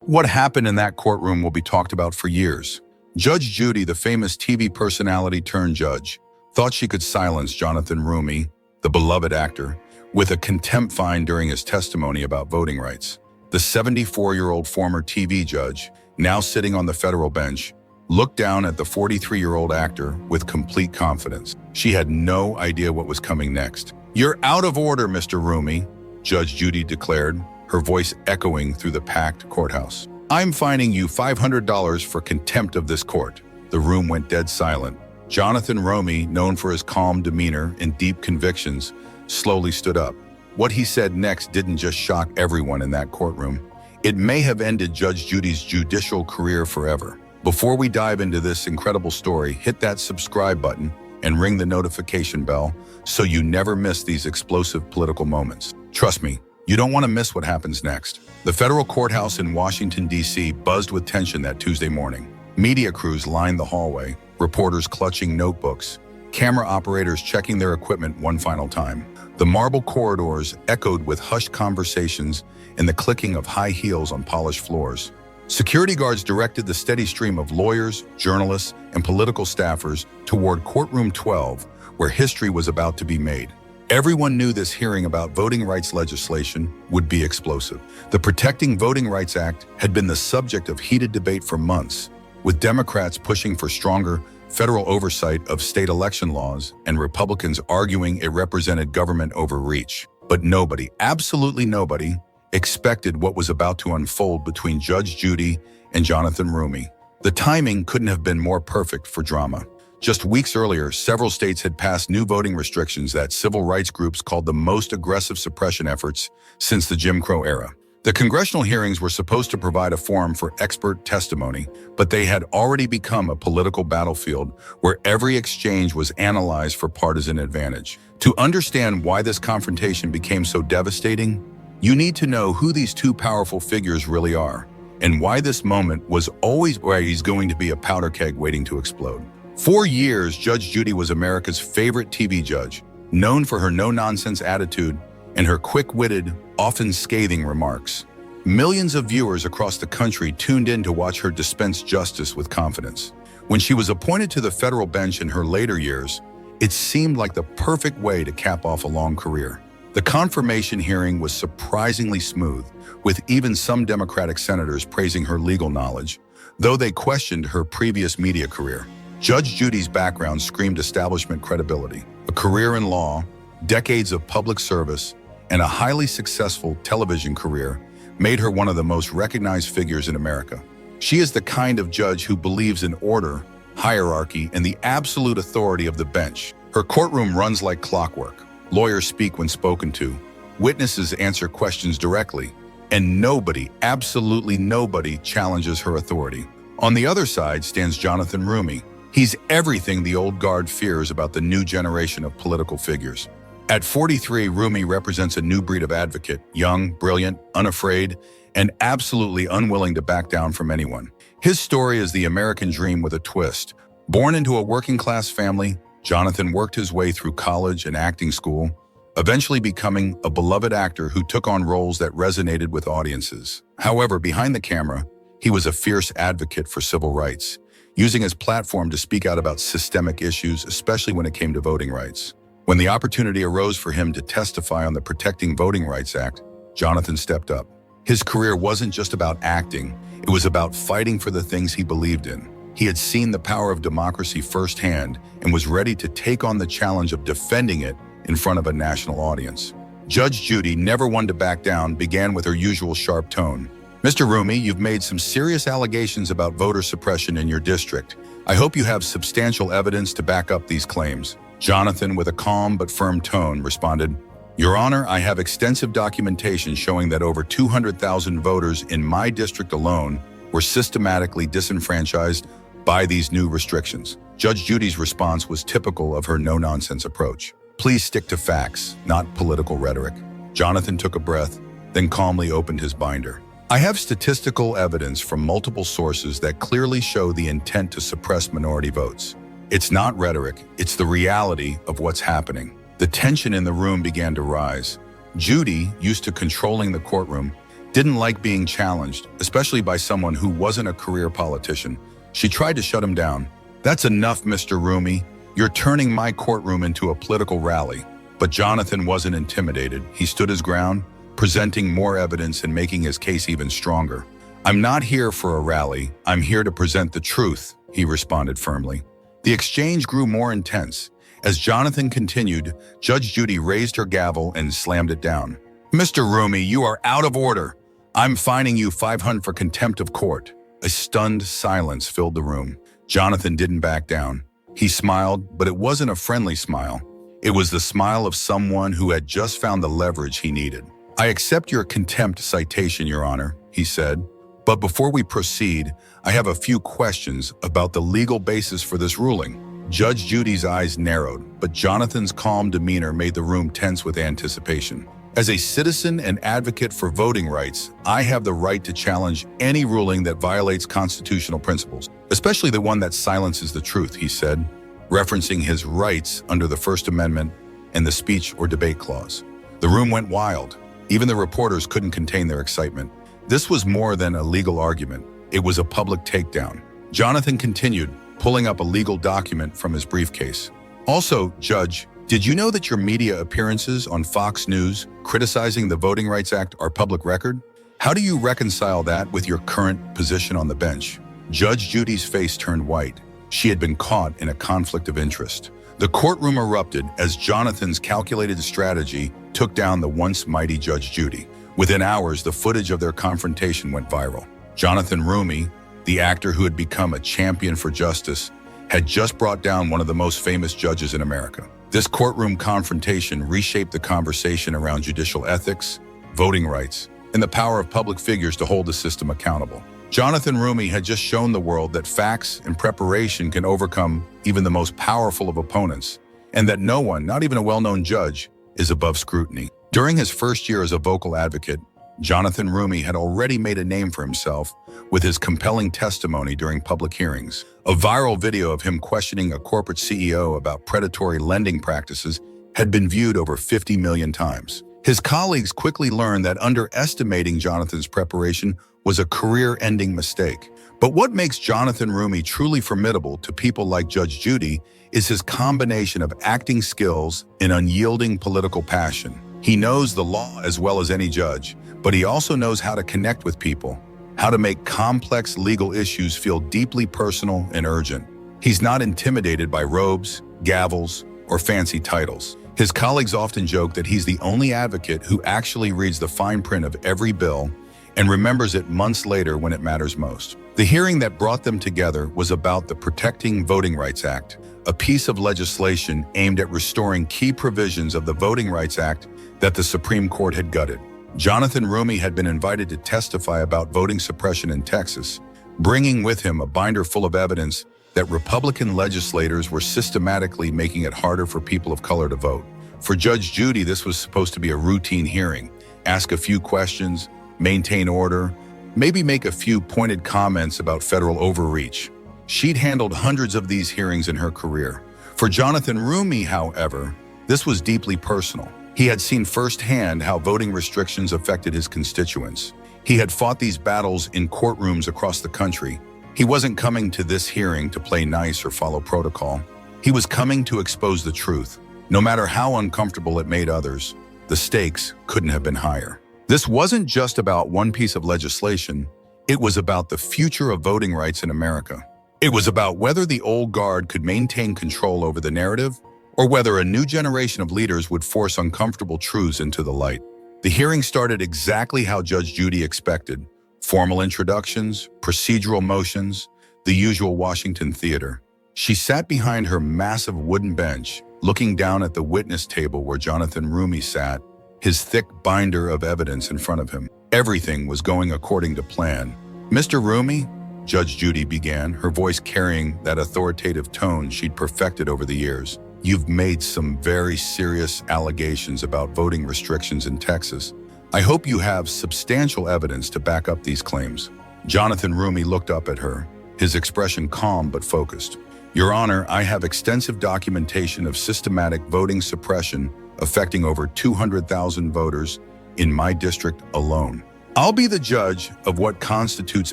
What happened in that courtroom will be talked about for years. Judge Judy, the famous TV personality turned judge, thought she could silence Jonathan Roumie, the beloved actor, with a contempt fine during his testimony about voting rights. The 74-year-old former TV judge, now sitting on the federal bench, looked down at the 43-year-old actor with complete confidence. She had no idea what was coming next. "You're out of order, Mr. Roumie," Judge Judy declared, her voice echoing through the packed courthouse. "I'm fining you $500 for contempt of this court." The room went dead silent. Jonathan Roumie, known for his calm demeanor and deep convictions, slowly stood up. What he said next didn't just shock everyone in that courtroom. It may have ended Judge Judy's judicial career forever. Before we dive into this incredible story, hit that subscribe button and ring the notification bell so you never miss these explosive political moments. Trust me, you don't want to miss what happens next. The federal courthouse in Washington, D.C. buzzed with tension that Tuesday morning. Media crews lined the hallway, reporters clutching notebooks, camera operators checking their equipment one final time. The marble corridors echoed with hushed conversations and the clicking of high heels on polished floors. Security guards directed the steady stream of lawyers, journalists, and political staffers toward Courtroom 12, where history was about to be made. Everyone knew this hearing about voting rights legislation would be explosive. The Protecting Voting Rights Act had been the subject of heated debate for months, with Democrats pushing for stronger federal oversight of state election laws and Republicans arguing it represented government overreach. But nobody, absolutely nobody, expected what was about to unfold between Judge Judy and Jonathan Roumie. The timing couldn't have been more perfect for drama. Just weeks earlier, several states had passed new voting restrictions that civil rights groups called the most aggressive suppression efforts since the Jim Crow era. The congressional hearings were supposed to provide a forum for expert testimony, but they had already become a political battlefield where every exchange was analyzed for partisan advantage. To understand why this confrontation became so devastating, you need to know who these two powerful figures really are, and why this moment was always going to be a powder keg waiting to explode. For years, Judge Judy was America's favorite TV judge, known for her no-nonsense attitude and her quick-witted, often scathing remarks. Millions of viewers across the country tuned in to watch her dispense justice with confidence. When she was appointed to the federal bench in her later years, it seemed like the perfect way to cap off a long career. The confirmation hearing was surprisingly smooth, with even some Democratic senators praising her legal knowledge, though they questioned her previous media career. Judge Judy's background screamed establishment credibility. A career in law, decades of public service, and a highly successful television career made her one of the most recognized figures in America. She is the kind of judge who believes in order, hierarchy, and the absolute authority of the bench. Her courtroom runs like clockwork. Lawyers speak when spoken to, witnesses answer questions directly, and nobody, absolutely nobody, challenges her authority. On the other side stands Jonathan Roumie. He's everything the old guard fears about the new generation of political figures. At 43, Roumie represents a new breed of advocate, young, brilliant, unafraid, and absolutely unwilling to back down from anyone. His story is the American dream with a twist. Born into a working-class family, Jonathan worked his way through college and acting school, eventually becoming a beloved actor who took on roles that resonated with audiences. However, behind the camera, he was a fierce advocate for civil rights, using his platform to speak out about systemic issues, especially when it came to voting rights. When the opportunity arose for him to testify on the Protecting Voting Rights Act, Jonathan stepped up. His career wasn't just about acting, it was about fighting for the things he believed in. He had seen the power of democracy firsthand and was ready to take on the challenge of defending it in front of a national audience. Judge Judy, never one to back down, began with her usual sharp tone. "Mr. Roumie, you've made some serious allegations about voter suppression in your district. I hope you have substantial evidence to back up these claims." Jonathan, with a calm but firm tone, responded, "Your Honor, I have extensive documentation showing that over 200,000 voters in my district alone were systematically disenfranchised by these new restrictions." Judge Judy's response was typical of her no-nonsense approach. "Please stick to facts, not political rhetoric." Jonathan took a breath, then calmly opened his binder. "I have statistical evidence from multiple sources that clearly show the intent to suppress minority votes. It's not rhetoric, it's the reality of what's happening." The tension in the room began to rise. Judy, used to controlling the courtroom, didn't like being challenged, especially by someone who wasn't a career politician. She tried to shut him down. "That's enough, Mr. Roumie. You're turning my courtroom into a political rally." But Jonathan wasn't intimidated. He stood his ground, presenting more evidence and making his case even stronger. "I'm not here for a rally. I'm here to present the truth," he responded firmly. The exchange grew more intense. As Jonathan continued, Judge Judy raised her gavel and slammed it down. "Mr. Roumie, you are out of order. I'm fining you $500 for contempt of court." A stunned silence filled the room. Jonathan didn't back down. He smiled, but it wasn't a friendly smile. It was the smile of someone who had just found the leverage he needed. "I accept your contempt citation, Your Honor," he said. "But before we proceed, I have a few questions about the legal basis for this ruling." Judge Judy's eyes narrowed, but Jonathan's calm demeanor made the room tense with anticipation. "As a citizen and advocate for voting rights, I have the right to challenge any ruling that violates constitutional principles, especially the one that silences the truth," he said, referencing his rights under the First Amendment and the speech or debate clause. The room went wild. Even the reporters couldn't contain their excitement. This was more than a legal argument. It was a public takedown. Jonathan continued, pulling up a legal document from his briefcase. "Also, Judge, did you know that your media appearances on Fox News criticizing the Voting Rights Act are public record? How do you reconcile that with your current position on the bench?" Judge Judy's face turned white. She had been caught in a conflict of interest. The courtroom erupted as Jonathan's calculated strategy took down the once mighty Judge Judy. Within hours, the footage of their confrontation went viral. Jonathan Roumie, the actor who had become a champion for justice, had just brought down one of the most famous judges in America. This courtroom confrontation reshaped the conversation around judicial ethics, voting rights, and the power of public figures to hold the system accountable. Jonathan Roumie had just shown the world that facts and preparation can overcome even the most powerful of opponents, and that no one, not even a well-known judge, is above scrutiny. During his first year as a vocal advocate, Jonathan Roumie had already made a name for himself with his compelling testimony during public hearings. A viral video of him questioning a corporate CEO about predatory lending practices had been viewed over 50 million times. His colleagues quickly learned that underestimating Jonathan's preparation was a career-ending mistake. But what makes Jonathan Roumie truly formidable to people like Judge Judy is his combination of acting skills and unyielding political passion. He knows the law as well as any judge, but he also knows how to connect with people, how to make complex legal issues feel deeply personal and urgent. He's not intimidated by robes, gavels, or fancy titles. His colleagues often joke that he's the only advocate who actually reads the fine print of every bill and remembers it months later when it matters most. The hearing that brought them together was about the Protecting Voting Rights Act, a piece of legislation aimed at restoring key provisions of the Voting Rights Act that the Supreme Court had gutted. Jonathan Roumie had been invited to testify about voting suppression in Texas, bringing with him a binder full of evidence that Republican legislators were systematically making it harder for people of color to vote. For Judge Judy, this was supposed to be a routine hearing. Ask a few questions, maintain order, maybe make a few pointed comments about federal overreach. She'd handled hundreds of these hearings in her career. For Jonathan Roumie, however, this was deeply personal. He had seen firsthand how voting restrictions affected his constituents. He had fought these battles in courtrooms across the country. He wasn't coming to this hearing to play nice or follow protocol. He was coming to expose the truth. No matter how uncomfortable it made others, the stakes couldn't have been higher. This wasn't just about one piece of legislation. It was about the future of voting rights in America. It was about whether the old guard could maintain control over the narrative or whether a new generation of leaders would force uncomfortable truths into the light. The hearing started exactly how Judge Judy expected. Formal introductions, procedural motions, the usual Washington theater. She sat behind her massive wooden bench, looking down at the witness table where Jonathan Roumie sat, his thick binder of evidence in front of him. Everything was going according to plan. "Mr. Roumie," Judge Judy began, her voice carrying that authoritative tone she'd perfected over the years, "you've made some very serious allegations about voting restrictions in Texas. I hope you have substantial evidence to back up these claims." Jonathan Roumie looked up at her, his expression calm but focused. "Your Honor, I have extensive documentation of systematic voting suppression affecting over 200,000 voters in my district alone." "I'll be the judge of what constitutes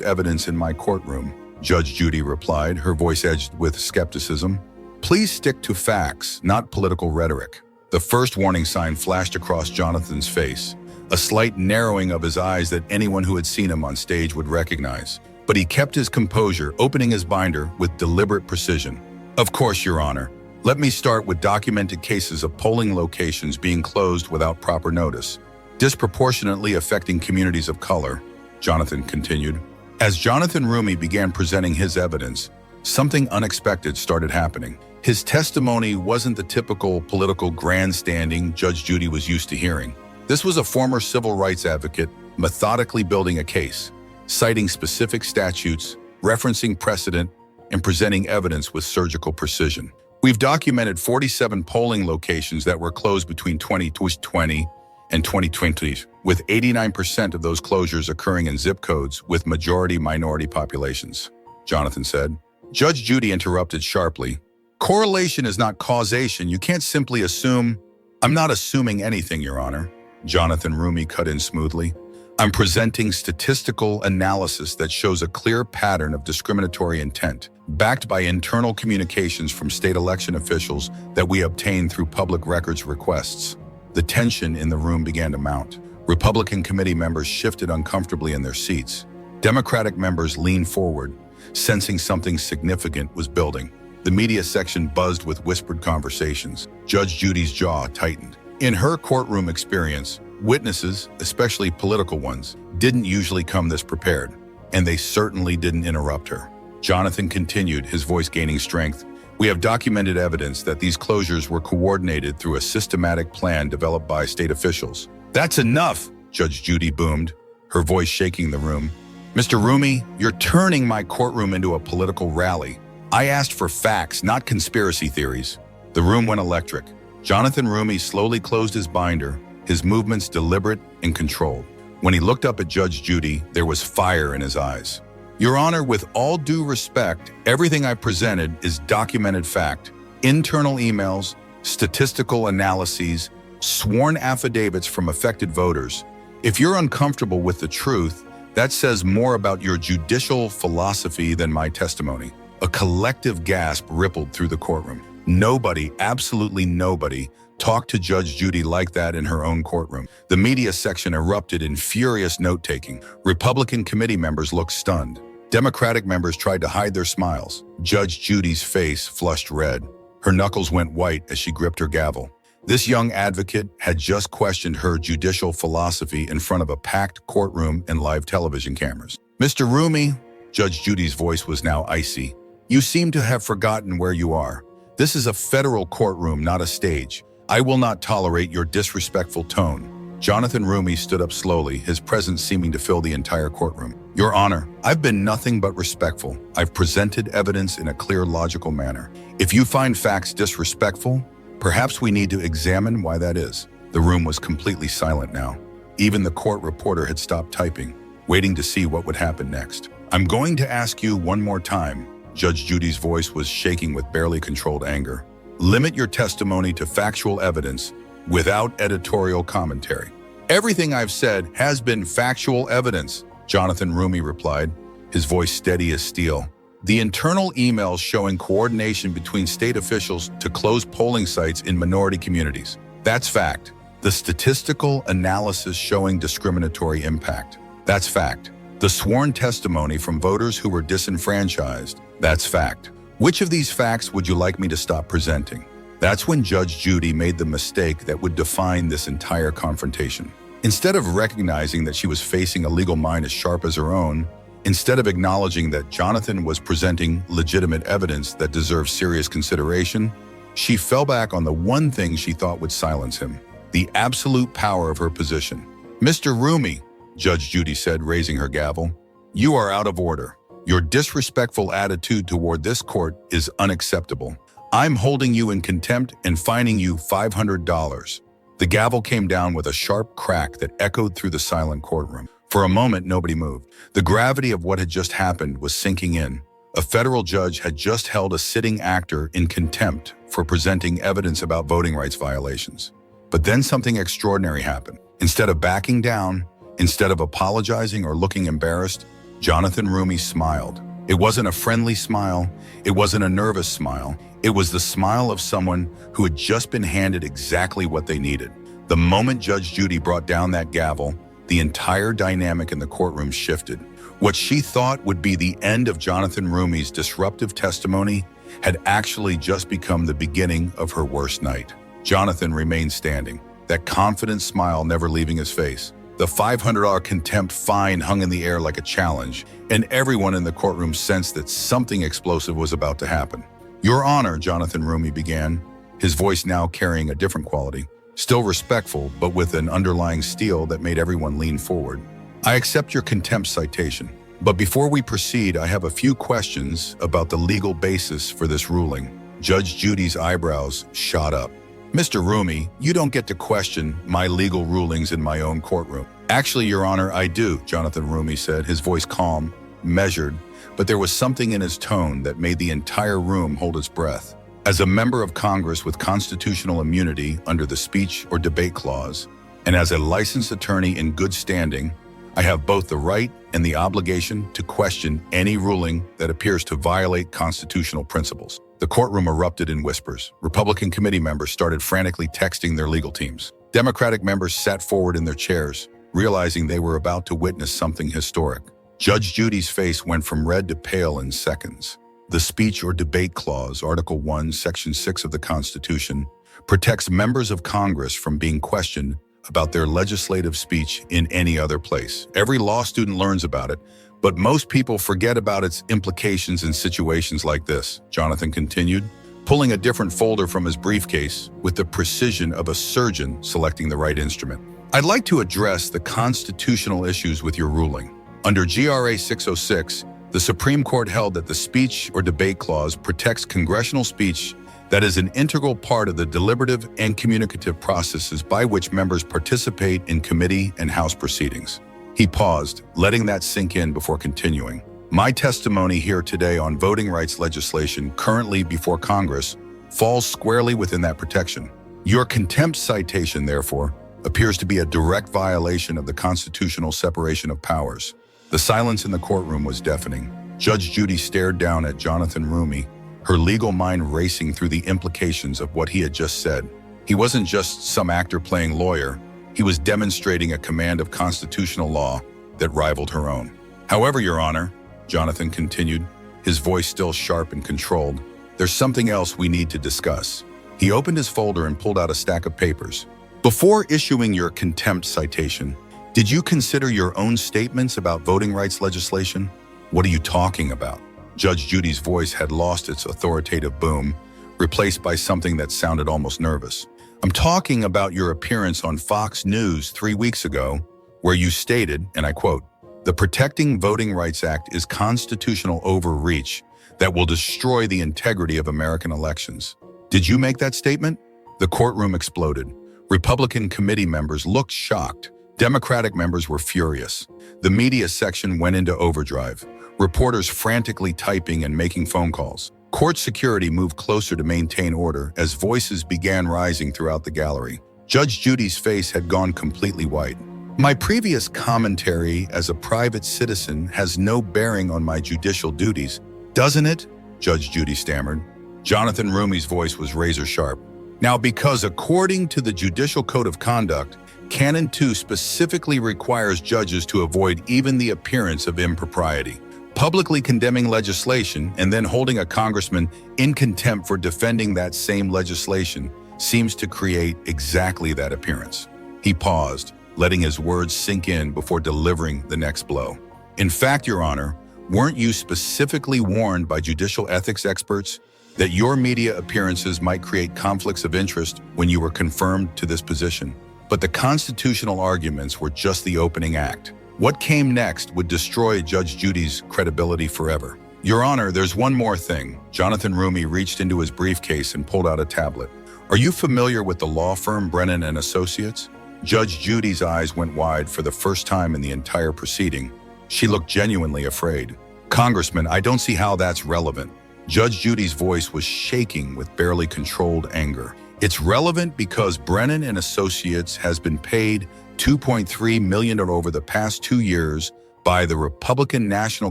evidence in my courtroom," Judge Judy replied, her voice edged with skepticism. "Please stick to facts, not political rhetoric." The first warning sign flashed across Jonathan's face, a slight narrowing of his eyes that anyone who had seen him on stage would recognize. But he kept his composure, opening his binder with deliberate precision. "Of course, Your Honor. Let me start with documented cases of polling locations being closed without proper notice, disproportionately affecting communities of color," Jonathan continued. As Jonathan Roumie began presenting his evidence, something unexpected started happening. His testimony wasn't the typical political grandstanding Judge Judy was used to hearing. This was a former civil rights advocate methodically building a case, citing specific statutes, referencing precedent, and presenting evidence with surgical precision. "We've documented 47 polling locations that were closed between 2020 and 2020, with 89% of those closures occurring in zip codes with majority-minority populations," Jonathan said. Judge Judy interrupted sharply. "Correlation is not causation. You can't simply assume." "I'm not assuming anything, Your Honor," Jonathan Roumie cut in smoothly. "I'm presenting statistical analysis that shows a clear pattern of discriminatory intent, backed by internal communications from state election officials that we obtained through public records requests." The tension in the room began to mount. Republican committee members shifted uncomfortably in their seats. Democratic members leaned forward, sensing something significant was building. The media section buzzed with whispered conversations. Judge Judy's jaw tightened. In her courtroom experience, witnesses, especially political ones, didn't usually come this prepared, and they certainly didn't interrupt her. Jonathan continued, his voice gaining strength. "We have documented evidence that these closures were coordinated through a systematic plan developed by state officials." "That's enough," Judge Judy boomed, her voice shaking the room. "Mr. Roumie, you're turning my courtroom into a political rally. I asked for facts, not conspiracy theories." The room went electric. Jonathan Roumie slowly closed his binder, his movements deliberate and controlled. When he looked up at Judge Judy, there was fire in his eyes. "Your Honor, with all due respect, everything I presented is documented fact. Internal emails, statistical analyses, sworn affidavits from affected voters. If you're uncomfortable with the truth, that says more about your judicial philosophy than my testimony." A collective gasp rippled through the courtroom. Nobody, absolutely nobody, talked to Judge Judy like that in her own courtroom. The media section erupted in furious note-taking. Republican committee members looked stunned. Democratic members tried to hide their smiles. Judge Judy's face flushed red. Her knuckles went white as she gripped her gavel. This young advocate had just questioned her judicial philosophy in front of a packed courtroom and live television cameras. "Mr. Roumie," Judge Judy's voice was now icy, "you seem to have forgotten where you are. This is a federal courtroom, not a stage. I will not tolerate your disrespectful tone." Jonathan Roumie stood up slowly, his presence seeming to fill the entire courtroom. "Your Honor, I've been nothing but respectful. I've presented evidence in a clear, logical manner. If you find facts disrespectful, perhaps we need to examine why that is." The room was completely silent now. Even the court reporter had stopped typing, waiting to see what would happen next. "I'm going to ask you one more time." Judge Judy's voice was shaking with barely controlled anger. "Limit your testimony to factual evidence without editorial commentary." "Everything I've said has been factual evidence," Jonathan Roumie replied, his voice steady as steel. "The internal emails showing coordination between state officials to close polling sites in minority communities. That's fact. The statistical analysis showing discriminatory impact. That's fact. The sworn testimony from voters who were disenfranchised. That's fact. Which of these facts would you like me to stop presenting?" That's when Judge Judy made the mistake that would define this entire confrontation. Instead of recognizing that she was facing a legal mind as sharp as her own, instead of acknowledging that Jonathan was presenting legitimate evidence that deserved serious consideration, she fell back on the one thing she thought would silence him: the absolute power of her position. "Mr. Roumie," Judge Judy said, raising her gavel, "you are out of order. Your disrespectful attitude toward this court is unacceptable. I'm holding you in contempt and fining you $500. The gavel came down with a sharp crack that echoed through the silent courtroom. For a moment, nobody moved. The gravity of what had just happened was sinking in. A federal judge had just held a sitting actor in contempt for presenting evidence about voting rights violations. But then something extraordinary happened. Instead of backing down, Instead of apologizing or looking embarrassed, Jonathan Roumie smiled. It wasn't a friendly smile. It wasn't a nervous smile. It was the smile of someone who had just been handed exactly what they needed. The moment Judge Judy brought down that gavel, the entire dynamic in the courtroom shifted. What she thought would be the end of Jonathan Roumie's disruptive testimony had actually just become the beginning of her worst night. Jonathan remained standing, that confident smile never leaving his face. The $500 contempt fine hung in the air like a challenge, and everyone in the courtroom sensed that something explosive was about to happen. "Your Honor," Jonathan Roumie began, his voice now carrying a different quality, still respectful but with an underlying steel that made everyone lean forward. "I accept your contempt citation, but before we proceed, I have a few questions about the legal basis for this ruling." Judge Judy's eyebrows shot up. "Mr. Roumie, you don't get to question my legal rulings in my own courtroom." "Actually, Your Honor, I do," Jonathan Roumie said, his voice calm, measured, but there was something in his tone that made the entire room hold its breath. "As a member of Congress with constitutional immunity under the speech or debate clause, and as a licensed attorney in good standing, I have both the right and the obligation to question any ruling that appears to violate constitutional principles." The courtroom erupted in whispers. Republican committee members started frantically texting their legal teams. Democratic members sat forward in their chairs, realizing they were about to witness something historic. Judge Judy's face went from red to pale in seconds. The Speech or Debate Clause, Article 1, Section 6 of the Constitution, protects members of Congress from being questioned about their legislative speech in any other place. Every law student learns about it, but most people forget about its implications in situations like this, Jonathan continued, pulling a different folder from his briefcase with the precision of a surgeon selecting the right instrument. "I'd like to address the constitutional issues with your ruling. Under GRA 606, the Supreme Court held that the Speech or Debate Clause protects congressional speech that is an integral part of the deliberative and communicative processes by which members participate in committee and House proceedings." He paused, letting that sink in before continuing. "My testimony here today on voting rights legislation currently before Congress falls squarely within that protection. Your contempt citation, therefore, appears to be a direct violation of the constitutional separation of powers." The silence in the courtroom was deafening. Judge Judy stared down at Jonathan Roumie, her legal mind racing through the implications of what he had just said. He wasn't just some actor playing lawyer. He was demonstrating a command of constitutional law that rivaled her own. "However, Your Honor," Jonathan continued, his voice still sharp and controlled, "there's something else we need to discuss." He opened his folder and pulled out a stack of papers. "Before issuing your contempt citation, did you consider your own statements about voting rights legislation?" "What are you talking about?" Judge Judy's voice had lost its authoritative boom, replaced by something that sounded almost nervous. "I'm talking about your appearance on Fox News 3 weeks ago, where you stated, and I quote, 'The Protecting Voting Rights Act is constitutional overreach that will destroy the integrity of American elections.' Did you make that statement?" The courtroom exploded. Republican committee members looked shocked. Democratic members were furious. The media section went into overdrive, reporters frantically typing and making phone calls. Court security moved closer to maintain order as voices began rising throughout the gallery. Judge Judy's face had gone completely white. "My previous commentary as a private citizen has no bearing on my judicial duties, doesn't it?" Judge Judy stammered. Jonathan Roumie's voice was razor sharp. "Now, because according to the Judicial Code of Conduct, Canon 2 specifically requires judges to avoid even the appearance of impropriety. Publicly condemning legislation and then holding a congressman in contempt for defending that same legislation seems to create exactly that appearance." He paused, letting his words sink in before delivering the next blow. "In fact, Your Honor, weren't you specifically warned by judicial ethics experts that your media appearances might create conflicts of interest when you were confirmed to this position? But the constitutional arguments were just the opening act. What came next would destroy Judge Judy's credibility forever." "Your Honor, there's one more thing." Jonathan Roumie reached into his briefcase and pulled out a tablet. "Are you familiar with the law firm Brennan and Associates?" Judge Judy's eyes went wide for the first time in the entire proceeding. She looked genuinely afraid. "Congressman, I don't see how that's relevant." Judge Judy's voice was shaking with barely controlled anger. "It's relevant because Brennan and Associates has been paid $2.3 million over the past 2 years by the Republican National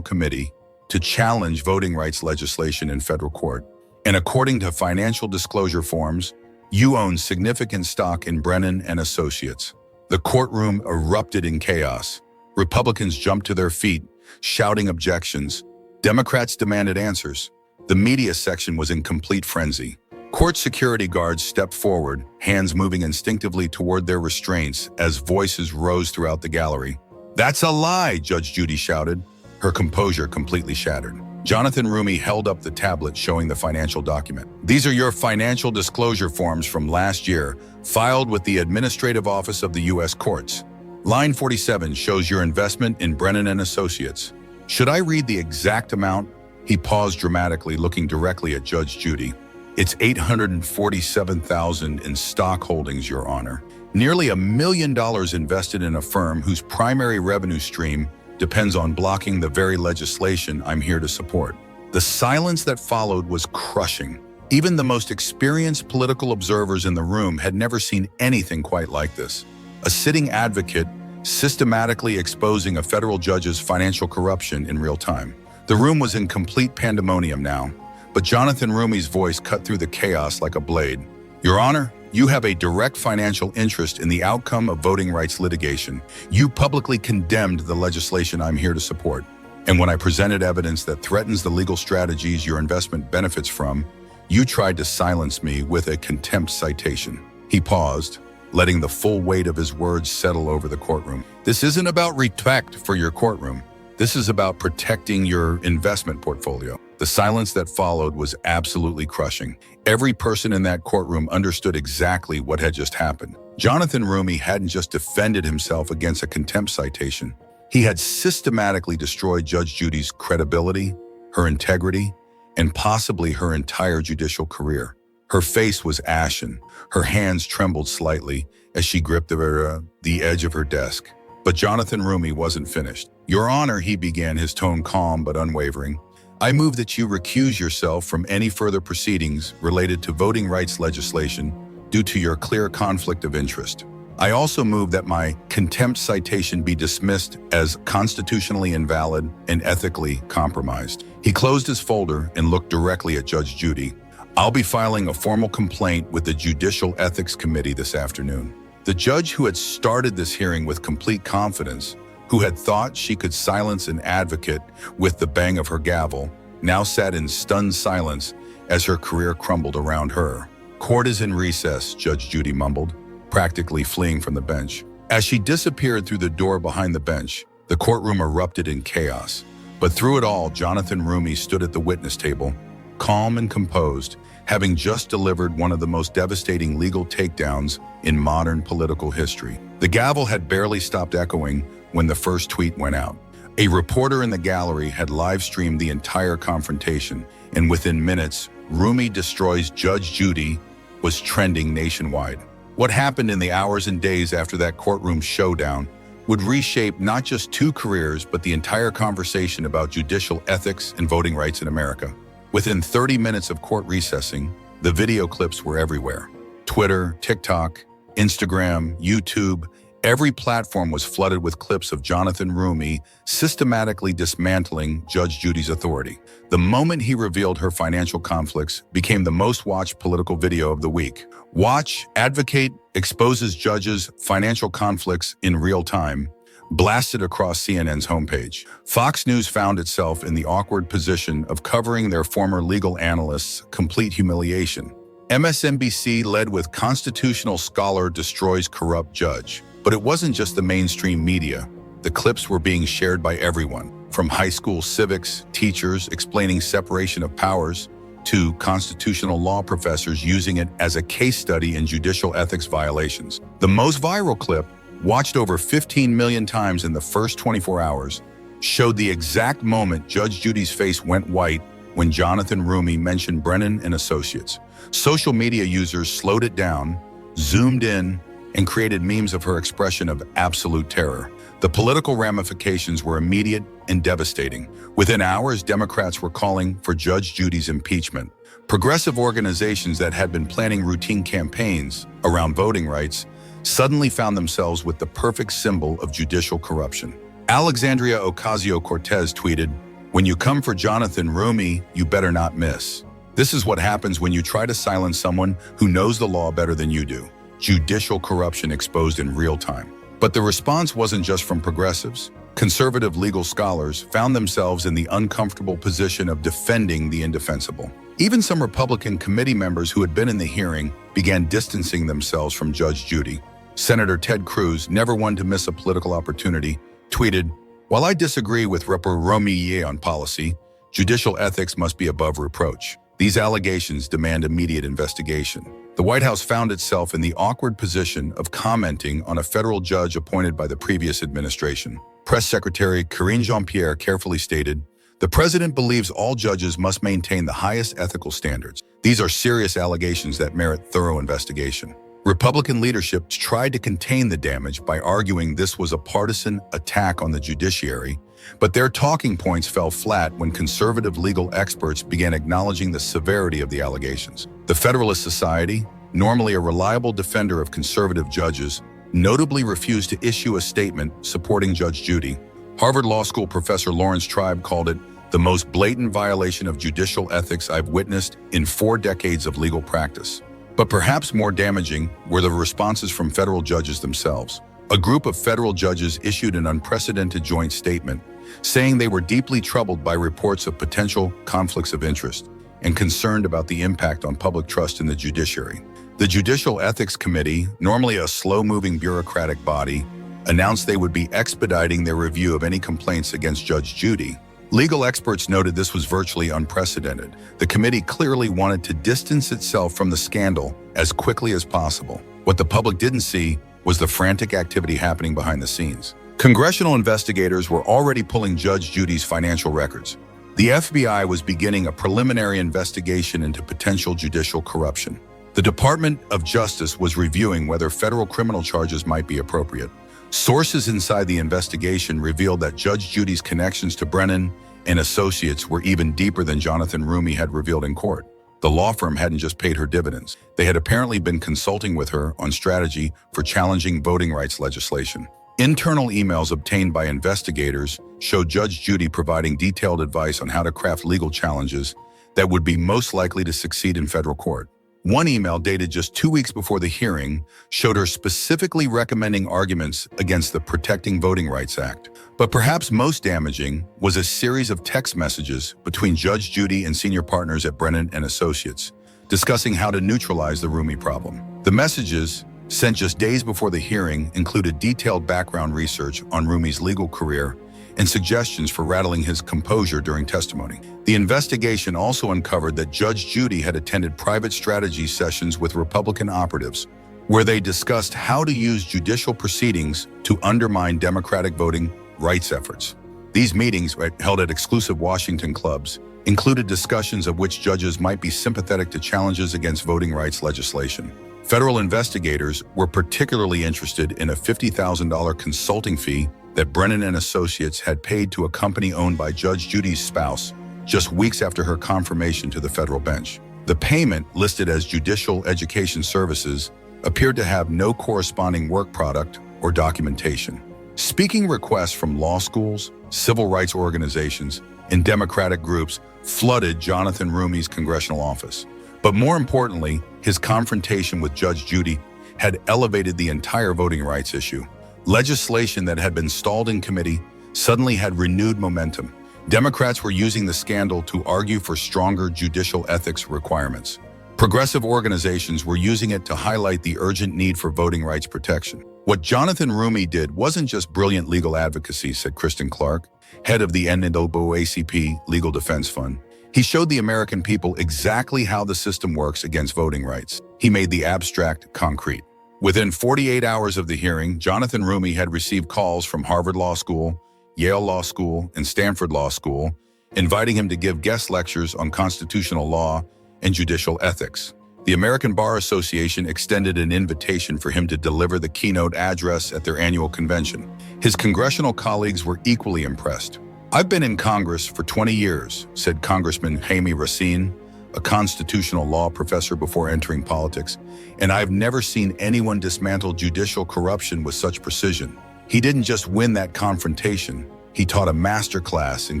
Committee to challenge voting rights legislation in federal court. And according to financial disclosure forms, you own significant stock in Brennan and Associates. The courtroom erupted in chaos. Republicans jumped to their feet, shouting objections. Democrats demanded answers. The media section was in complete frenzy. Court security guards stepped forward, hands moving instinctively toward their restraints as voices rose throughout the gallery. "That's a lie," Judge Judy shouted, her composure completely shattered. Jonathan Roumie held up the tablet showing the financial document. "These are your financial disclosure forms from last year, filed with the Administrative Office of the U.S. Courts. Line 47 shows your investment in Brennan and Associates. Should I read the exact amount?" He paused dramatically, looking directly at Judge Judy. "It's $847,000 in stock holdings, Your Honor. Nearly $1 million invested in a firm whose primary revenue stream depends on blocking the very legislation I'm here to support." The silence that followed was crushing. Even the most experienced political observers in the room had never seen anything quite like this. A sitting advocate systematically exposing a federal judge's financial corruption in real time. The room was in complete pandemonium now, but Jonathan Roumie's voice cut through the chaos like a blade. "Your Honor, you have a direct financial interest in the outcome of voting rights litigation. You publicly condemned the legislation I'm here to support. And when I presented evidence that threatens the legal strategies your investment benefits from, you tried to silence me with a contempt citation." He paused, letting the full weight of his words settle over the courtroom. "This isn't about respect for your courtroom. This is about protecting your investment portfolio." The silence that followed was absolutely crushing. Every person in that courtroom understood exactly what had just happened. Jonathan Roumie hadn't just defended himself against a contempt citation. He had systematically destroyed Judge Judy's credibility, her integrity, and possibly her entire judicial career. Her face was ashen. Her hands trembled slightly as she gripped the edge of her desk. But Jonathan Roumie wasn't finished. "Your Honor," he began, his tone calm but unwavering, "I move that you recuse yourself from any further proceedings related to voting rights legislation due to your clear conflict of interest. I also move that my contempt citation be dismissed as constitutionally invalid and ethically compromised." He closed his folder and looked directly at Judge Judy. "I'll be filing a formal complaint with the Judicial Ethics Committee this afternoon." The judge who had started this hearing with complete confidence, who had thought she could silence an advocate with the bang of her gavel, now sat in stunned silence as her career crumbled around her. "Court is in recess," Judge Judy mumbled, practically fleeing from the bench. As she disappeared through the door behind the bench, the courtroom erupted in chaos. But through it all, Jonathan Roumie stood at the witness table, calm and composed, having just delivered one of the most devastating legal takedowns in modern political history. The gavel had barely stopped echoing when the first tweet went out. A reporter in the gallery had live-streamed the entire confrontation, and within minutes, "Roumie destroys Judge Judy" was trending nationwide. What happened in the hours and days after that courtroom showdown would reshape not just two careers, but the entire conversation about judicial ethics and voting rights in America. Within 30 minutes of court recessing, the video clips were everywhere. Twitter, TikTok, Instagram, YouTube, every platform was flooded with clips of Jonathan Roumie systematically dismantling Judge Judy's authority. The moment he revealed her financial conflicts became the most watched political video of the week. "Watch, Advocate exposes judges' financial conflicts in real time," blasted across CNN's homepage. Fox News found itself in the awkward position of covering their former legal analyst's complete humiliation. MSNBC led with "Constitutional Scholar Destroys Corrupt Judge." But it wasn't just the mainstream media. The clips were being shared by everyone, from high school civics teachers explaining separation of powers to constitutional law professors using it as a case study in judicial ethics violations. The most viral clip, watched over 15 million times in the first 24 hours, showed the exact moment Judge Judy's face went white when Jonathan Roumie mentioned Brennan and Associates. Social media users slowed it down, zoomed in, and created memes of her expression of absolute terror. The political ramifications were immediate and devastating. Within hours, Democrats were calling for Judge Judy's impeachment. Progressive organizations that had been planning routine campaigns around voting rights suddenly found themselves with the perfect symbol of judicial corruption. Alexandria Ocasio-Cortez tweeted, "When you come for Jonathan Roumie, you better not miss. This is what happens when you try to silence someone who knows the law better than you do. Judicial corruption exposed in real time." But the response wasn't just from progressives. Conservative legal scholars found themselves in the uncomfortable position of defending the indefensible. Even some Republican committee members who had been in the hearing began distancing themselves from Judge Judy. Senator Ted Cruz, never one to miss a political opportunity, tweeted, "While I disagree with Rep. Roumie on policy, judicial ethics must be above reproach. These allegations demand immediate investigation." The White House found itself in the awkward position of commenting on a federal judge appointed by the previous administration. Press Secretary Karine Jean-Pierre carefully stated, "The president believes all judges must maintain the highest ethical standards. These are serious allegations that merit thorough investigation." Republican leadership tried to contain the damage by arguing this was a partisan attack on the judiciary, but their talking points fell flat when conservative legal experts began acknowledging the severity of the allegations. The Federalist Society, normally a reliable defender of conservative judges, notably refused to issue a statement supporting Judge Judy. Harvard Law School professor Lawrence Tribe called it the most blatant violation of judicial ethics I've witnessed in 4 decades of legal practice. But perhaps more damaging were the responses from federal judges themselves. A group of federal judges issued an unprecedented joint statement, saying they were deeply troubled by reports of potential conflicts of interest and concerned about the impact on public trust in the judiciary. The Judicial Ethics Committee, normally a slow-moving bureaucratic body, announced they would be expediting their review of any complaints against Judge Judy. Legal experts noted this was virtually unprecedented. The committee clearly wanted to distance itself from the scandal as quickly as possible. What the public didn't see was the frantic activity happening behind the scenes. Congressional investigators were already pulling Judge Judy's financial records. The FBI was beginning a preliminary investigation into potential judicial corruption. The Department of Justice was reviewing whether federal criminal charges might be appropriate. Sources inside the investigation revealed that Judge Judy's connections to Brennan and Associates were even deeper than Jonathan Roumie had revealed in court. The law firm hadn't just paid her dividends. They had apparently been consulting with her on strategy for challenging voting rights legislation. Internal emails obtained by investigators showed Judge Judy providing detailed advice on how to craft legal challenges that would be most likely to succeed in federal court. One email dated just 2 weeks before the hearing showed her specifically recommending arguments against the Protecting Voting Rights Act. But perhaps most damaging was a series of text messages between Judge Judy and senior partners at Brennan and Associates, discussing how to neutralize the Roumie problem. The messages, sent just days before the hearing, included detailed background research on Roumie's legal career and suggestions for rattling his composure during testimony. The investigation also uncovered that Judge Judy had attended private strategy sessions with Republican operatives, where they discussed how to use judicial proceedings to undermine Democratic voting rights efforts. These meetings, held at exclusive Washington clubs, included discussions of which judges might be sympathetic to challenges against voting rights legislation. Federal investigators were particularly interested in a $50,000 consulting fee that Brennan and Associates had paid to a company owned by Judge Judy's spouse just weeks after her confirmation to the federal bench. The payment, listed as judicial education services, appeared to have no corresponding work product or documentation. Speaking requests from law schools, civil rights organizations, and Democratic groups flooded Jonathan Roumie's congressional office. But more importantly, his confrontation with Judge Judy had elevated the entire voting rights issue. Legislation that had been stalled in committee suddenly had renewed momentum. Democrats were using the scandal to argue for stronger judicial ethics requirements. Progressive organizations were using it to highlight the urgent need for voting rights protection. What Jonathan Roumie did wasn't just brilliant legal advocacy, said Kristen Clark, head of the NAACP Legal Defense Fund. He showed the American people exactly how the system works against voting rights. He made the abstract concrete. Within 48 hours of the hearing, Jonathan Roumie had received calls from Harvard Law School, Yale Law School, and Stanford Law School, inviting him to give guest lectures on constitutional law and judicial ethics. The American Bar Association extended an invitation for him to deliver the keynote address at their annual convention. His congressional colleagues were equally impressed. "I've been in Congress for 20 years, said Congressman Jaime Racine, a constitutional law professor before entering politics, and I've never seen anyone dismantle judicial corruption with such precision. He didn't just win that confrontation, he taught a masterclass in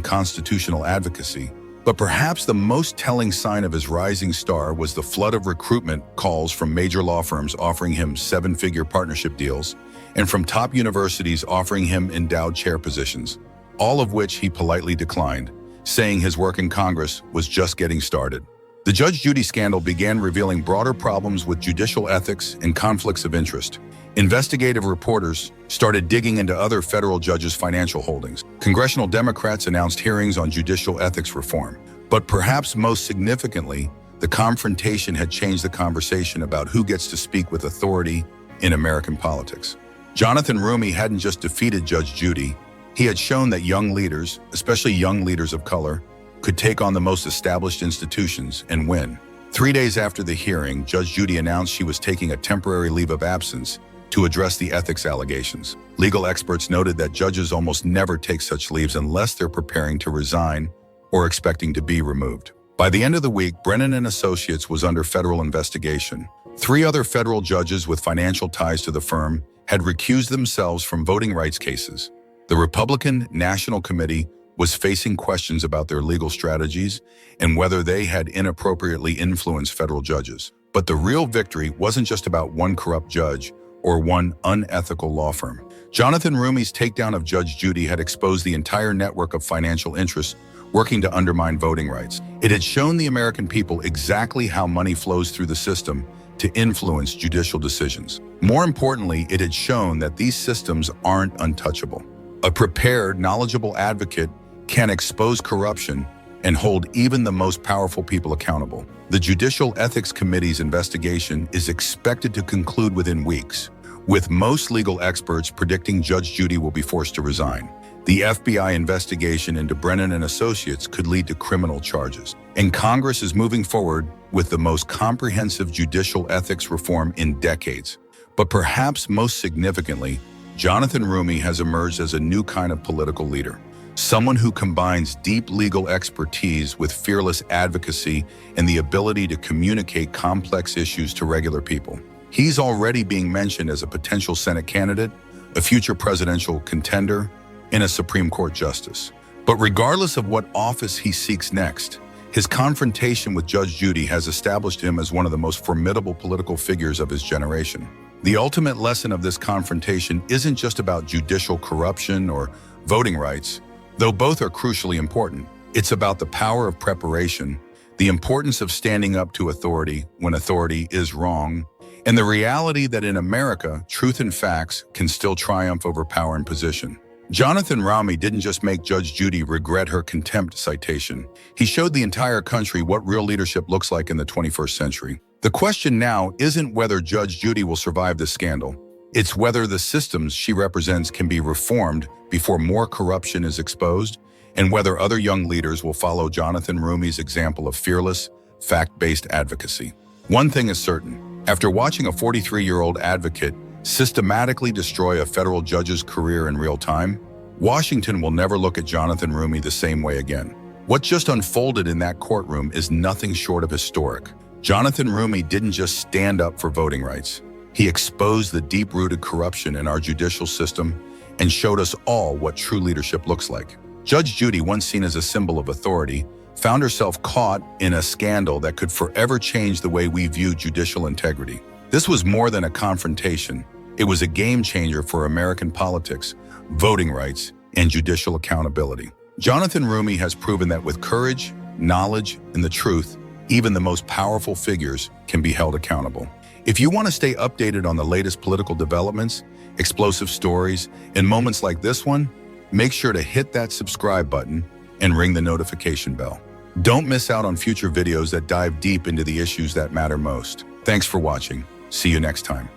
constitutional advocacy. But perhaps the most telling sign of his rising star was the flood of recruitment calls from major law firms offering him seven-figure partnership deals, and from top universities offering him endowed chair positions, all of which he politely declined, saying his work in Congress was just getting started. The Judge Judy scandal began revealing broader problems with judicial ethics and conflicts of interest. Investigative reporters started digging into other federal judges' financial holdings. Congressional Democrats announced hearings on judicial ethics reform. But perhaps most significantly, the confrontation had changed the conversation about who gets to speak with authority in American politics. Jonathan Roumie hadn't just defeated Judge Judy, he had shown that young leaders, especially young leaders of color, could take on the most established institutions and win. 3 days after the hearing, Judge Judy announced she was taking a temporary leave of absence to address the ethics allegations. Legal experts noted that judges almost never take such leaves unless they're preparing to resign or expecting to be removed. By the end of the week, Brennan and Associates was under federal investigation. 3 other federal judges with financial ties to the firm had recused themselves from voting rights cases. The Republican National Committee was facing questions about their legal strategies and whether they had inappropriately influenced federal judges. But the real victory wasn't just about one corrupt judge or one unethical law firm. Jonathan Roumie's takedown of Judge Judy had exposed the entire network of financial interests working to undermine voting rights. It had shown the American people exactly how money flows through the system to influence judicial decisions. More importantly, it had shown that these systems aren't untouchable. A prepared, knowledgeable advocate can expose corruption and hold even the most powerful people accountable. The Judicial Ethics Committee's investigation is expected to conclude within weeks, with most legal experts predicting Judge Judy will be forced to resign. The FBI investigation into Brennan and Associates could lead to criminal charges, and Congress is moving forward with the most comprehensive judicial ethics reform in decades. But perhaps most significantly, Jonathan Roumie has emerged as a new kind of political leader. Someone who combines deep legal expertise with fearless advocacy and the ability to communicate complex issues to regular people. He's already being mentioned as a potential Senate candidate, a future presidential contender, and a Supreme Court justice. But regardless of what office he seeks next, his confrontation with Judge Judy has established him as one of the most formidable political figures of his generation. The ultimate lesson of this confrontation isn't just about judicial corruption or voting rights, though both are crucially important. It's about the power of preparation, the importance of standing up to authority when authority is wrong, and the reality that in America, truth and facts can still triumph over power and position. Jonathan Roumie didn't just make Judge Judy regret her contempt citation. He showed the entire country what real leadership looks like in the 21st century. The question now isn't whether Judge Judy will survive this scandal. It's whether the systems she represents can be reformed before more corruption is exposed, and whether other young leaders will follow Jonathan Roumie's example of fearless, fact-based advocacy. One thing is certain, after watching a 43-year-old advocate systematically destroy a federal judge's career in real time, Washington will never look at Jonathan Roumie the same way again. What just unfolded in that courtroom is nothing short of historic. Jonathan Roumie didn't just stand up for voting rights. He exposed the deep-rooted corruption in our judicial system and showed us all what true leadership looks like. Judge Judy, once seen as a symbol of authority, found herself caught in a scandal that could forever change the way we view judicial integrity. This was more than a confrontation. It was a game changer for American politics, voting rights, and judicial accountability. Jonathan Roumie has proven that with courage, knowledge, and the truth, even the most powerful figures can be held accountable. If you want to stay updated on the latest political developments, explosive stories, and moments like this one, make sure to hit that subscribe button and ring the notification bell. Don't miss out on future videos that dive deep into the issues that matter most. Thanks for watching. See you next time.